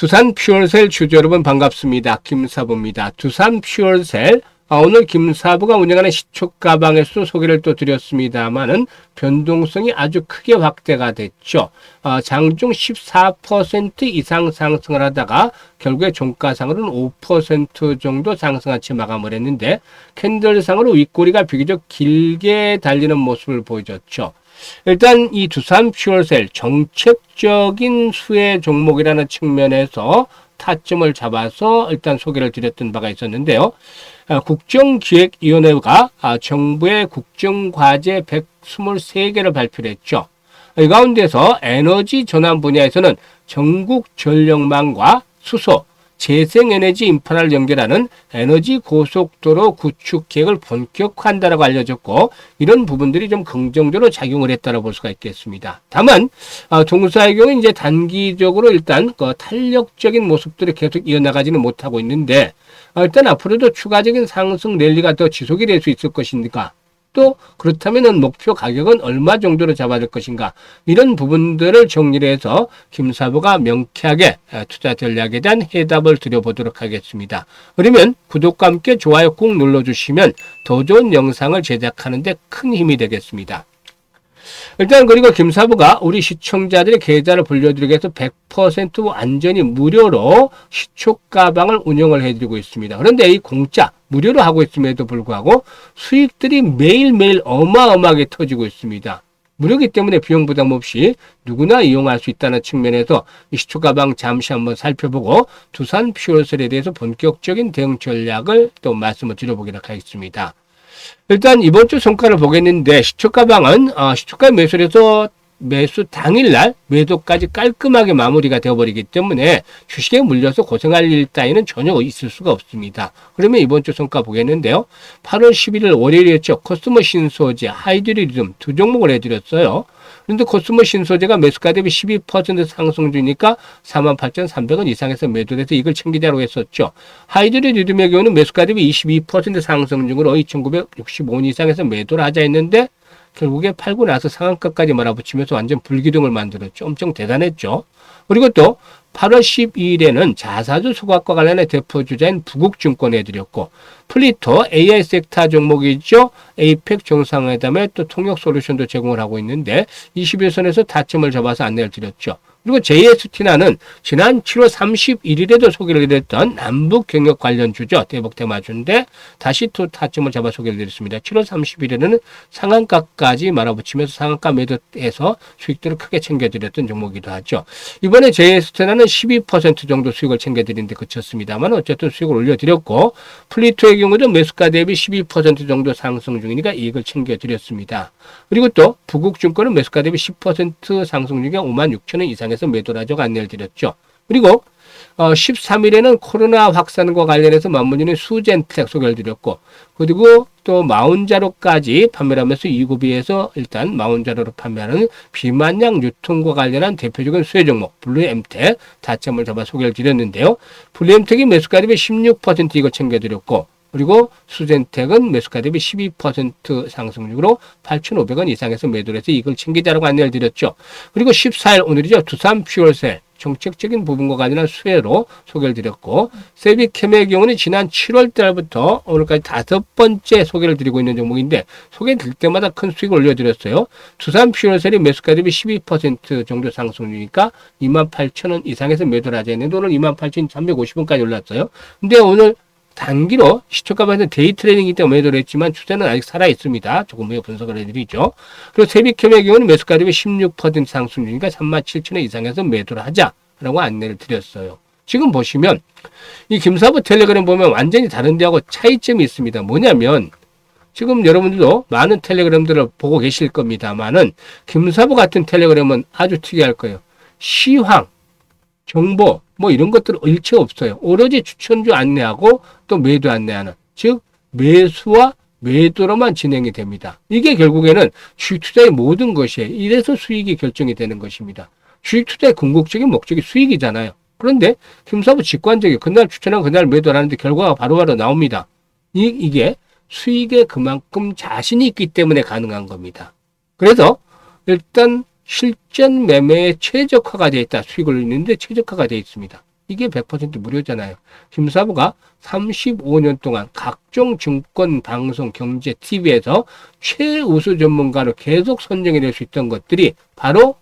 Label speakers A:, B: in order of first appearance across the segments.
A: 두산 퓨얼셀 주주 여러분 반갑습니다. 김사부입니다. 두산 퓨얼셀 오늘 김사부가 운영하는 시초가방에서 소개를 또 드렸습니다만은 변동성이 아주 크게 확대가 됐죠. 장중 14% 이상 상승을 하다가 결국에 종가상으로는 5% 정도 상승한 채 마감을 했는데 캔들상으로 윗꼬리가 비교적 길게 달리는 모습을 보여줬죠. 일단 이 두산 퓨얼셀 정책적인 수혜 종목이라는 측면에서 타점을 잡아서 일단 소개를 드렸던 바가 있었는데요. 국정기획위원회가 정부의 국정과제 123개를 발표를 했죠. 이 가운데서 에너지 전환 분야에서는 전국 전력망과 수소, 재생에너지 인프라를 연결하는 에너지 고속도로 구축 계획을 본격화한다라고 알려졌고 이런 부분들이 좀 긍정적으로 작용을 했다고 볼 수가 있겠습니다. 다만 동사의 경우 이제 단기적으로 일단 탄력적인 모습들이 계속 이어나가지는 못하고 있는데 일단 앞으로도 추가적인 상승 랠리가 더 지속이 될 수 있을 것입니까? 또 그렇다면 목표 가격은 얼마 정도로 잡아야 될 것인가 이런 부분들을 정리를 해서 김사부가 명쾌하게 투자 전략에 대한 해답을 드려보도록 하겠습니다. 그러면 구독과 함께 좋아요 꼭 눌러주시면 더 좋은 영상을 제작하는 데 큰 힘이 되겠습니다. 일단 그리고 김사부가 우리 시청자들의 계좌를 불려드리기 위해서 100% 완전히 무료로 시초가방을 운영을 해드리고 있습니다. 그런데 이 공짜 무료로 하고 있음에도 불구하고 수익들이 매일매일 어마어마하게 터지고 있습니다. 무료이기 때문에 비용 부담 없이 누구나 이용할 수 있다는 측면에서 이 시초가방 잠시 한번 살펴보고 두산 퓨얼셀에 대해서 본격적인 대응 전략을 또 말씀을 드려보도록 하겠습니다. 일단 이번 주 성과를 보겠는데 시초가방은 시초가 매수에서 매수 당일날 매도까지 깔끔하게 마무리가 되어버리기 때문에 주식에 물려서 고생할 일 따위는 전혀 있을 수가 없습니다. 그러면 이번 주 성과 보겠는데요. 8월 11일 월요일이었죠. 코스모 신소재, 하이드리즘 두 종목을 해드렸어요. 그런데 코스모 신소재가 매수가 대비 12% 상승 중이니까 48,300원 이상에서 매도돼서 이걸 챙기자고 했었죠. 하이드리즘의 경우는 매수가 대비 22% 상승 중으로 2,965원 이상에서 매도를 하자 했는데 결국에 팔고 나서 상한가까지 몰아붙이면서 완전 불기둥을 만들었죠. 엄청 대단했죠. 그리고 또 8월 12일에는 자사주 소각과 관련해 대표주자인 부국증권 해드렸고 플리토 AI 섹터 종목이죠. 에이펙 정상회담에 또 통역 솔루션도 제공을 하고 있는데 21선에서 타점을 잡아서 안내를 드렸죠. 그리고 JST나는 지난 7월 31일에도 소개를 드렸던 남북 경협 관련 주죠. 대북 테마주인데 다시 또 타점을 잡아 소개를 드렸습니다. 7월 31일에는 상한가까지 말아붙이면서 상한가 매도해서 수익들을 크게 챙겨드렸던 종목이기도 하죠. 이번에 JST나는 12% 정도 수익을 챙겨드리는데 그쳤습니다만 어쨌든 수익을 올려드렸고 플리토의 경우도 매수가 대비 12% 정도 상승 중이니까 이익을 챙겨드렸습니다. 그리고 또 부국증권은 매수가 대비 10% 상승 중에 56,000원 이상에서 매도를 하자고 안내를 드렸죠. 그리고 13일에는 코로나 확산과 관련해서 맞물리는 수젠텍 소개를 드렸고 그리고 또 마운자로까지 판매를 하면서 이구비에서 일단 마운자로로 판매하는 비만약 유통과 관련한 대표적인 수혜 종목 블루엠텍 다점을 잡아 소개를 드렸는데요. 블루엠텍이 매수가 대비 16% 이거 챙겨드렸고 그리고 수젠텍은 매수가 대비 12% 상승률로 8,500원 이상에서 매도를 해서 이걸 챙기자라고 안내를 드렸죠. 그리고 14일 오늘이죠. 두산 퓨얼셀 정책적인 부분과 관련한 수혜로 소개를 드렸고 세비캠의 경우는 지난 7월 달부터 오늘까지 5번째 소개를 드리고 있는 종목인데 소개드릴 때마다 큰 수익을 올려드렸어요. 두산 퓨얼셀이 매수가 대비 12% 정도 상승률이니까 28,000원 이상에서 매도를 하자 했는데 오늘 28,350원까지 올랐어요. 근데 오늘 단기로 시초가방에서 데이 트레이딩이기 때문에 매도를 했지만 추세는 아직 살아있습니다. 조금 후에 분석을 해드리죠. 그리고 세비캠의 경우는 매수가 대비 16% 상승 중이니까 37,000원 이상에서 매도를 하자라고 안내를 드렸어요. 지금 보시면 이 김사부 텔레그램 보면 완전히 다른 데하고 차이점이 있습니다. 뭐냐면 지금 여러분들도 많은 텔레그램들을 보고 계실 겁니다만은 김사부 같은 텔레그램은 아주 특이할 거예요. 시황, 정보 뭐 이런 것들은 일체 없어요. 오로지 추천주 안내하고 또 매도 안내하는 즉 매수와 매도로만 진행이 됩니다. 이게 결국에는 주식 투자의 모든 것이에요. 이래서 수익이 결정이 되는 것입니다. 주식 투자의 궁극적인 목적이 수익이잖아요. 그런데 김사부 직관적이에요. 그날 추천하고 그날 매도를 하는데 결과가 바로바로 나옵니다. 이게 수익에 그만큼 자신이 있기 때문에 가능한 겁니다. 그래서 일단 실전 매매에 최적화가 되어 있다. 수익을 올리는데 최적화가 되어 있습니다. 이게 100% 무료잖아요. 심사부가 35년 동안 각종 증권, 방송, 경제, TV에서 최우수 전문가로 계속 선정이 될 수 있던 것들이 바로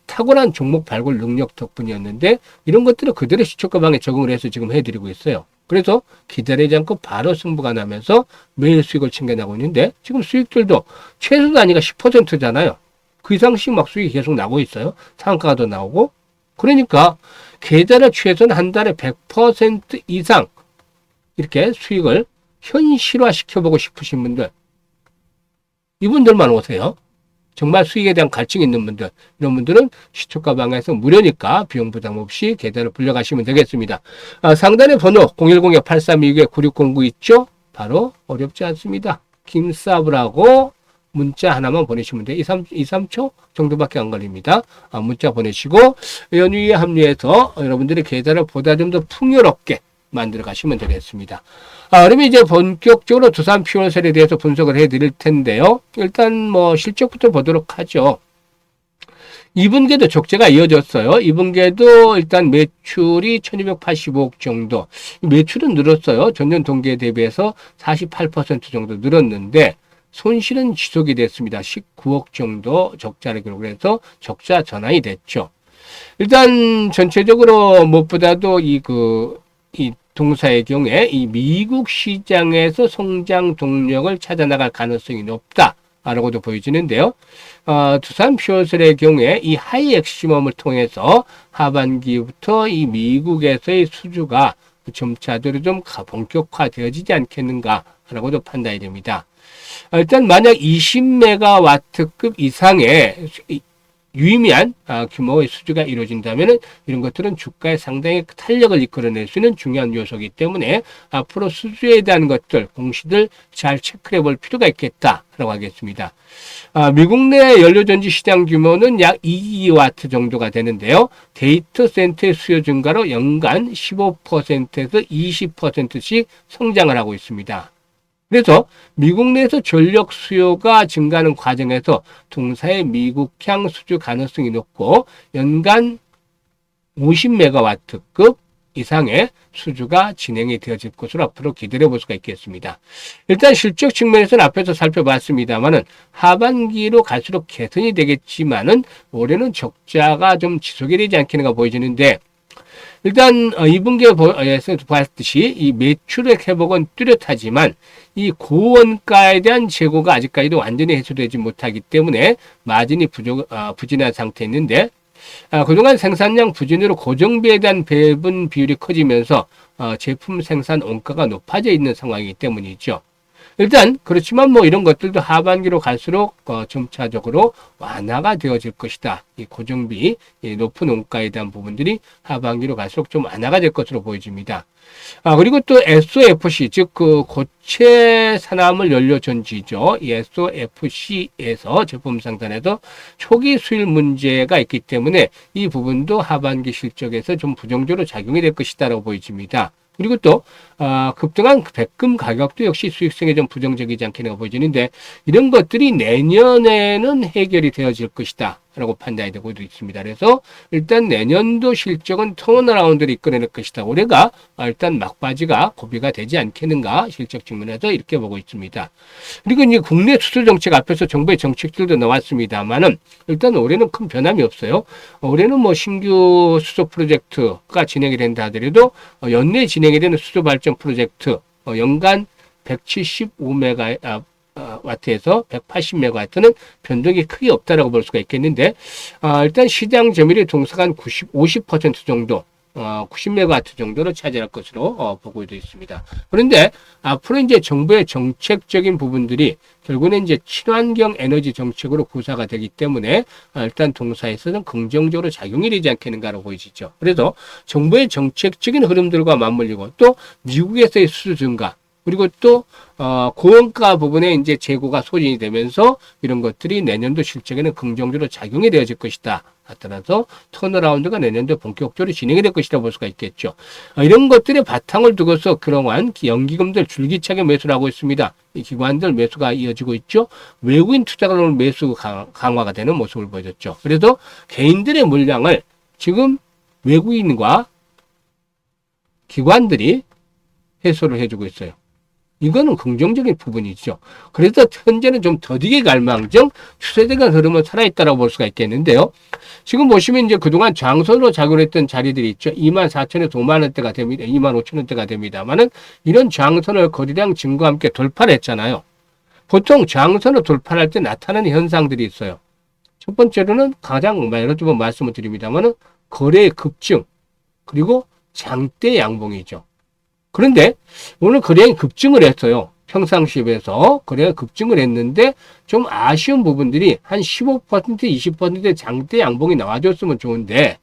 A: 탁월한 종목 발굴 능력 덕분이었는데 이런 것들을 그대로 시초가 방에 적응을 해서 지금 해드리고 있어요. 그래서 기다리지 않고 바로 승부가 나면서 매일 수익을 챙겨나고 있는데 지금 수익들도 최소 단위가 10%잖아요. 그 이상씩 막 수익이 계속 나고 있어요. 상한가가 더 나오고. 그러니까 계좌를 최소한 한 달에 100% 이상 이렇게 수익을 현실화 시켜보고 싶으신 분들, 이분들만 오세요. 정말 수익에 대한 갈증이 있는 분들, 이런 분들은 시초가 방에서 무료니까 비용 부담 없이 계좌를 불려가시면 되겠습니다. 상단의 번호 010-8329-9609 있죠? 바로 어렵지 않습니다. 김사부라고 문자 하나만 보내시면 돼요. 2, 3초 정도밖에 안 걸립니다. 문자 보내시고 연휴에 합류해서 여러분들의 계좌를 보다 좀 더 풍요롭게 만들어 가시면 되겠습니다. 그러면 이제 본격적으로 두산 퓨어셀에 대해서 분석을 해 드릴 텐데요. 일단 뭐 실적부터 보도록 하죠. 2분기에도 적자가 이어졌어요. 2분기에도 일단 매출이 1285억 정도. 매출은 늘었어요. 전년 동기에 대비해서 48% 정도 늘었는데 손실은 지속이 됐습니다. 19억 정도 적자를 기록해서 적자 전환이 됐죠. 일단 전체적으로 무엇보다도 이 동사의 경우에 이 미국 시장에서 성장 동력을 찾아나갈 가능성이 높다라고도 보여지는데요. 두산 퓨어셀의 경우에 이 하이 엑시멈을 통해서 하반기부터 이 미국에서의 수주가 점차적으로 좀 본격화되어지지 않겠는가라고도 판단이 됩니다. 일단 만약 20메가와트급 이상의 유의미한 규모의 수주가 이루어진다면 이런 것들은 주가에 상당히 탄력을 이끌어낼 수 있는 중요한 요소이기 때문에 앞으로 수주에 대한 것들, 공시들 잘 체크해 볼 필요가 있겠다라고 하겠습니다. 미국 내 연료전지 시장 규모는 약 2기와트 정도가 되는데요. 데이터 센터의 수요 증가로 연간 15%에서 20%씩 성장을 하고 있습니다. 그래서 미국 내에서 전력 수요가 증가하는 과정에서 동사의 미국향 수주 가능성이 높고 연간 50메가와트급 이상의 수주가 진행이 되어질 것으로 앞으로 기대해 볼 수가 있겠습니다. 일단 실적 측면에서는 앞에서 살펴봤습니다만은 하반기로 갈수록 개선이 되겠지만은 올해는 적자가 좀 지속이 되지 않겠는가 보여지는데 일단 2분기에서 봤듯이 이 매출액 회복은 뚜렷하지만 이 고원가에 대한 재고가 아직까지도 완전히 해소되지 못하기 때문에 마진이 부진한 상태에 있는데 그동안 생산량 부진으로 고정비에 대한 배분 비율이 커지면서 제품 생산 원가가 높아져 있는 상황이기 때문이죠. 일단 그렇지만 뭐 이런 것들도 하반기로 갈수록 점차적으로 완화가 되어질 것이다. 이 고정비, 이 높은 원가에 대한 부분들이 하반기로 갈수록 좀 완화가 될 것으로 보여집니다. 그리고 또 SOFC, 즉 고체 산화물 연료 전지죠. 이 SOFC에서 제품 생산에서 초기 수율 문제가 있기 때문에 이 부분도 하반기 실적에서 좀 부정적으로 작용이 될 것이다라고 보여집니다. 그리고 또 급등한 백금 가격도 역시 수익성에 좀 부정적이지 않겠는가 보여지는데 이런 것들이 내년에는 해결이 되어질 것이다 라고 판단이 되고 있습니다. 그래서 일단 내년도 실적은 턴어라운드를 이끌어낼 것이다. 올해가 일단 막바지가 고비가 되지 않겠는가 실적 측면에서 이렇게 보고 있습니다. 그리고 이제 국내 수출 정책 앞에서 정부의 정책들도 나왔습니다만은 일단 올해는 큰 변함이 없어요. 올해는 뭐 신규 수소 프로젝트가 진행이 된다 하더라도 연내 진행이 되는 수소 발전 프로젝트 연간 175메가 와트에서 180메가와트는 변동이 크게 없다라고 볼 수가 있겠는데 일단 시장 점유율이 동사간 50% 정도 90메가와트 정도를 차지할 것으로 보고 있습니다. 그런데 앞으로 이제 정부의 정책적인 부분들이 결국은 이제 친환경 에너지 정책으로 구사가 되기 때문에 일단 동사에서는 긍정적으로 작용이 되지 않겠는가로 보이시죠. 그래서 정부의 정책적인 흐름들과 맞물리고 또 미국에서의 수주 증가 그리고 또 고원가 부분에 이제 재고가 소진이 되면서 이런 것들이 내년도 실적에는 긍정적으로 작용이 되어질 것이다. 따라서 턴어라운드가 내년도 본격적으로 진행이 될 것이라고 볼 수가 있겠죠. 이런 것들의 바탕을 두고서 그동안 연기금들 줄기차게 매수를 하고 있습니다. 이 기관들 매수가 이어지고 있죠. 외국인 투자가들 매수 강화가 되는 모습을 보여줬죠. 그래서 개인들의 물량을 지금 외국인과 기관들이 해소를 해주고 있어요. 이거는 긍정적인 부분이죠. 그래서 현재는 좀 더디게 갈망정 추세적인 흐름은 살아있다고 볼 수가 있겠는데요. 지금 보시면 이제 그동안 장선으로 작용했던 자리들이 있죠. 24,000에서 5만 원대가 됩니다. 25,000원대가 됩니다만은 이런 장선을 거래량 증가와 함께 돌파를 했잖아요. 보통 장선을 돌파할 때 나타나는 현상들이 있어요. 첫 번째로는 가장 여러 번 말씀을 드립니다만은 거래의 급증 그리고 장대 양봉이죠. 그런데 오늘 거래량이 급증을 했어요. 평상시에 비해서 거래가 급증을 했는데 좀 아쉬운 부분들이 한 15%, 20%의 장대 양봉이 나와줬으면 좋은데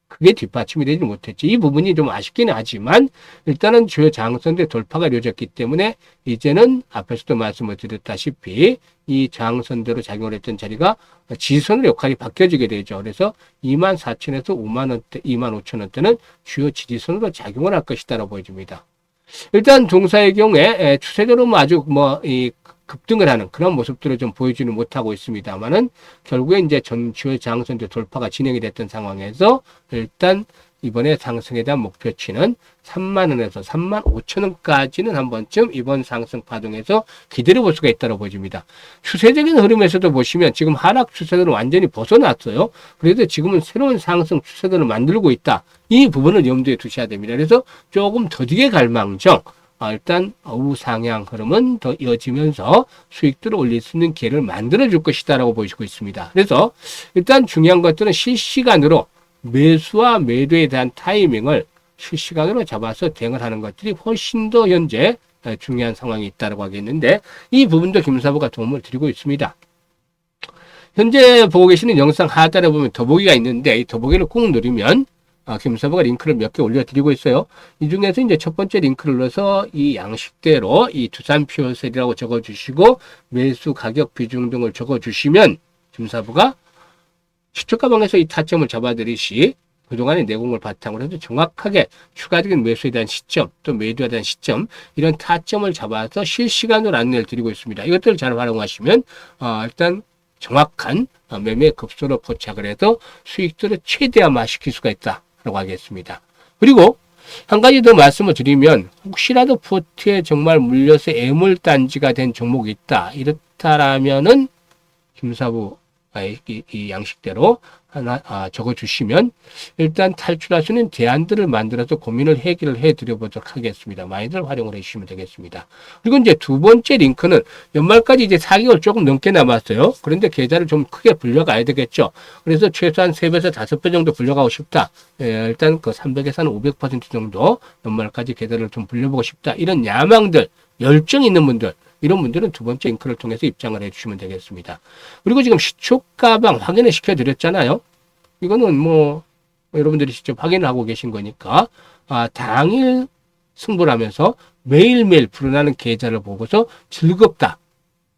A: 그게 뒷받침이 되지 못했지. 이 부분이 좀 아쉽긴 하지만 일단은 주요 장선대 돌파가 이루어졌기 때문에 이제는 앞에서도 말씀을 드렸다시피 이 장선대로 작용을 했던 자리가 지지선으로 역할이 바뀌어지게 되죠. 그래서 24,000에서 5만 원대, 25,000원대는 주요 지지선으로 작용을 할 것이다라고 보여집니다. 일단 동사의 경우에 추세대로 아주 이 급등을 하는 그런 모습들을 좀 보여주는 못하고 있습니다만은 결국에 이제 주요 장선대 돌파가 진행이 됐던 상황에서 일단 이번에 상승에 대한 목표치는 3만 원에서 3만 5천 원까지는 한 번쯤 이번 상승 파동에서 기다려 볼 수가 있다고 보여집니다. 추세적인 흐름에서도 보시면 지금 하락 추세들은 완전히 벗어났어요. 그래도 지금은 새로운 상승 추세들을 만들고 있다. 이 부분을 염두에 두셔야 됩니다. 그래서 조금 더디게 갈망정 일단 우상향 흐름은 더 이어지면서 수익들을 올릴 수 있는 기회를 만들어 줄 것이다라고 보여지고 있습니다. 그래서 일단 중요한 것들은 실시간으로 매수와 매도에 대한 타이밍을 실시간으로 잡아서 대응을 하는 것들이 훨씬 더 현재 중요한 상황이 있다고 하겠는데 이 부분도 김사부가 도움을 드리고 있습니다. 현재 보고 계시는 영상 하단에 보면 더보기가 있는데 이 더보기를 꾹 누르면 김사부가 링크를 몇 개 올려드리고 있어요. 이 중에서 이제 첫 번째 링크를 눌러서 이 양식대로 이 두산 퓨어셀이라고 적어주시고 매수 가격 비중 등을 적어주시면 김사부가 시초가방에서 이 타점을 잡아드리시 그동안의 내공을 바탕으로 해서 정확하게 추가적인 매수에 대한 시점 또 매도에 대한 시점 이런 타점을 잡아서 실시간으로 안내를 드리고 있습니다. 이것들을 잘 활용하시면 일단 정확한 매매 급소로 포착을 해서 수익들을 최대화시킬 수가 있다고 하겠습니다. 그리고 한 가지 더 말씀을 드리면 혹시라도 포트에 정말 물려서 애물단지가 된 종목이 있다. 이렇다라면은 김사부 이 양식대로 하나 적어주시면 일단 탈출할 수 있는 대안들을 만들어서 고민을 해결을 해드려보도록 하겠습니다. 많이들 활용을 해주시면 되겠습니다. 그리고 이제 두 번째 링크는 연말까지 이제 4개월 조금 넘게 남았어요. 그런데 계좌를 좀 크게 불려가야 되겠죠. 그래서 최소한 3배에서 5배 정도 불려가고 싶다. 일단 그 300에서 한 500% 정도 연말까지 계좌를 좀 불려보고 싶다. 이런 야망들, 열정 있는 분들 이런 분들은 두 번째 링크를 통해서 입장을 해주시면 되겠습니다. 그리고 지금 시초가방 확인을 시켜드렸잖아요. 이거는 여러분들이 직접 확인을 하고 계신 거니까 당일 승부를 하면서 매일매일 불어나는 계좌를 보고서 즐겁다.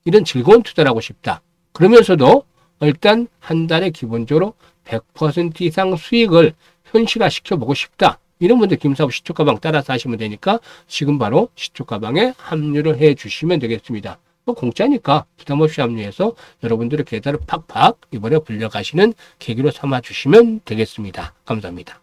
A: 이런 즐거운 투자를 하고 싶다. 그러면서도 일단 한 달에 기본적으로 100% 이상 수익을 현실화 시켜보고 싶다. 이런 분들 김사부 시초가방 따라서 하시면 되니까 지금 바로 시초가방에 합류를 해 주시면 되겠습니다. 공짜니까 부담없이 합류해서 여러분들의 계좌를 팍팍 이번에 불려가시는 계기로 삼아 주시면 되겠습니다. 감사합니다.